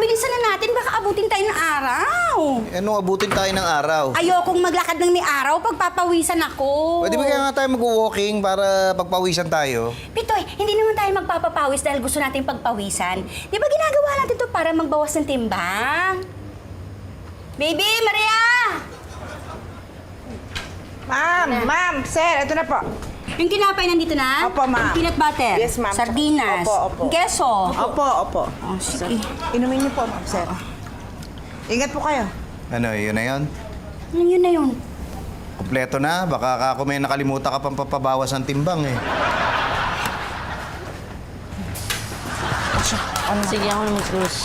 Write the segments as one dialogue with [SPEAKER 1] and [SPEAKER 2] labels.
[SPEAKER 1] bilisan na natin. Baka abutin tayo ng araw.
[SPEAKER 2] Anong abutin tayo ng araw?
[SPEAKER 1] Ayokong maglakad ng may araw. Pagpapawisan ako.
[SPEAKER 2] Pwede ba kaya nga tayo mag-walking para pagpawisan tayo?
[SPEAKER 1] Pitoy, hindi naman tayo magpapapawis dahil gusto natin pagpawisan. Di ba ginagawa natin to para magbawas ng timbang? Baby, Maria!
[SPEAKER 3] Ma'am, sir, ito na po.
[SPEAKER 1] Yung tinapay nandito na?
[SPEAKER 3] Opo, ma'am.
[SPEAKER 1] Yung peanut butter?
[SPEAKER 3] Yes, ma'am.
[SPEAKER 1] Sardinas?
[SPEAKER 3] Opo.
[SPEAKER 1] Yung keso?
[SPEAKER 3] Opo.
[SPEAKER 1] Oh, sige.
[SPEAKER 3] Inumin niyo po, ma'am, sir. Ingat po kayo.
[SPEAKER 2] Ano, yun na yun?
[SPEAKER 1] Ano yun na yun?
[SPEAKER 2] Kompleto na. Baka kung may nakalimutan ka pang papabawas ng timbang eh.
[SPEAKER 4] Sige, ako na mag-cruise.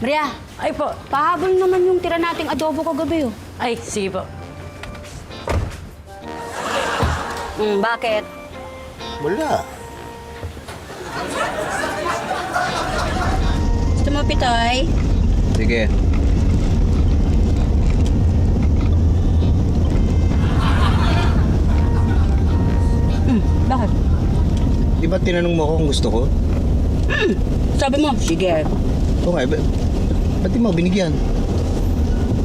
[SPEAKER 1] Maria,
[SPEAKER 4] Ay po.
[SPEAKER 1] pahabol naman yung tira nating adobo kagabi, oh.
[SPEAKER 4] Ay, sige po.
[SPEAKER 1] Bakit?
[SPEAKER 2] Wala.
[SPEAKER 1] Gusto mo, Pitoy?
[SPEAKER 2] Sige.
[SPEAKER 1] Bakit?
[SPEAKER 2] Di ba tinanong mo ako kung gusto ko?
[SPEAKER 1] Sabi mo, sige.
[SPEAKER 2] Oo nga, ba't di mo binigyan?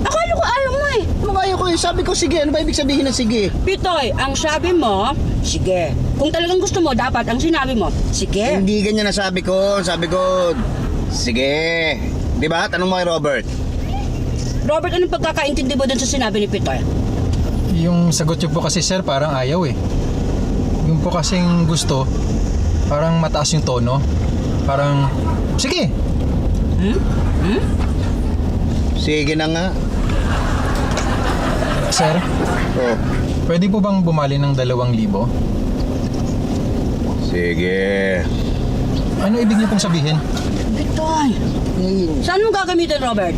[SPEAKER 1] Akala ko ayaw mo eh.
[SPEAKER 2] Ano ko eh? Sabi ko sige. Ano ba ibig sabihin ng sige?
[SPEAKER 1] Pitoy, ang sabi mo, sige. Kung talagang gusto mo, dapat ang sinabi mo, sige.
[SPEAKER 2] Hindi ganyan na sabi ko. Sabi ko, sige. Di ba? Tanong mo kay Robert.
[SPEAKER 1] Robert, anong pagkakaintindi mo dun sa sinabi ni Pitoy?
[SPEAKER 5] Yung sagot niyo po kasi sir parang ayaw eh. Yung po kasing gusto, parang mataas yung tono. Parang, sige.
[SPEAKER 2] Sige na nga.
[SPEAKER 5] Sir,
[SPEAKER 2] Oh.
[SPEAKER 5] pwede po bang bumali ng 2,000?
[SPEAKER 2] Sige.
[SPEAKER 5] Ano ibig niyo pong sabihin?
[SPEAKER 1] Pitoy, saan mo gagamitin, Robert?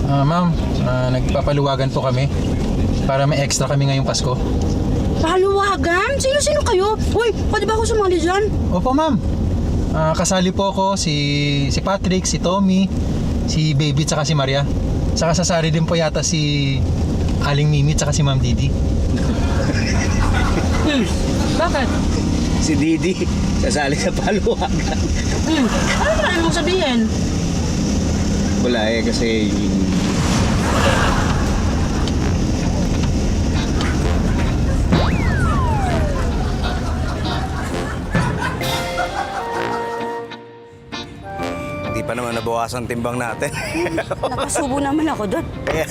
[SPEAKER 5] Ma'am, nagpapaluwagan po kami para may extra kami ngayong Pasko.
[SPEAKER 1] Paluwagan? Sino-sino kayo? Uy, pwede ba ako sumali dyan?
[SPEAKER 5] Opo ma'am. Kasali po ako si Patrick, si Tommy, si Baby tsaka si Maria. Saka sasali din po yata si Aling Mimi tsaka si Ma'am Didi.
[SPEAKER 1] Bakit?
[SPEAKER 2] Si Didi, sasali sa paluwagan.
[SPEAKER 1] Ano ba mong sabihin?
[SPEAKER 2] Wala eh, kasi... Hindi pa naman nabawasan timbang natin.
[SPEAKER 1] Nakasubo naman ako doon.
[SPEAKER 2] Kaya...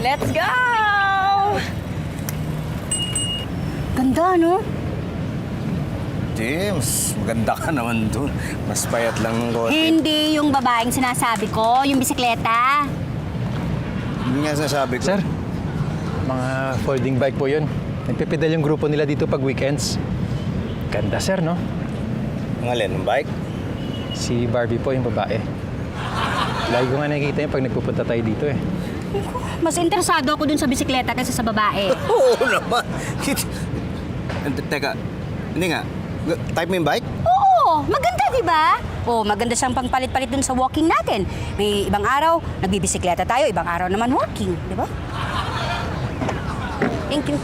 [SPEAKER 1] Let's go! Ganda, no?
[SPEAKER 2] James, maganda ka naman dun. Mas payat lang ng konti.
[SPEAKER 1] Hindi yung babaeng sinasabi ko, yung bisikleta.
[SPEAKER 2] Hindi nga sasabi ko.
[SPEAKER 5] Sir, mga folding bike po yun. Nagpipedal yung grupo nila dito pag weekends. Ganda sir, no?
[SPEAKER 2] Ang alin, ng bike?
[SPEAKER 5] Si Barbie po yung babae. Lagi ko nga nakikita yun pag nagpupunta tayo dito eh.
[SPEAKER 1] Mas interesado ako dun sa bisikleta kaysa sa babae.
[SPEAKER 2] Oo naman. Teka, hindi nga. Type mo yung bike?
[SPEAKER 1] Oo, maganda, di ba? Oo, maganda siyang pangpalit-palit dun sa walking natin. May ibang araw, nagbibisikleta tayo, ibang araw naman walking, di ba? Thank you.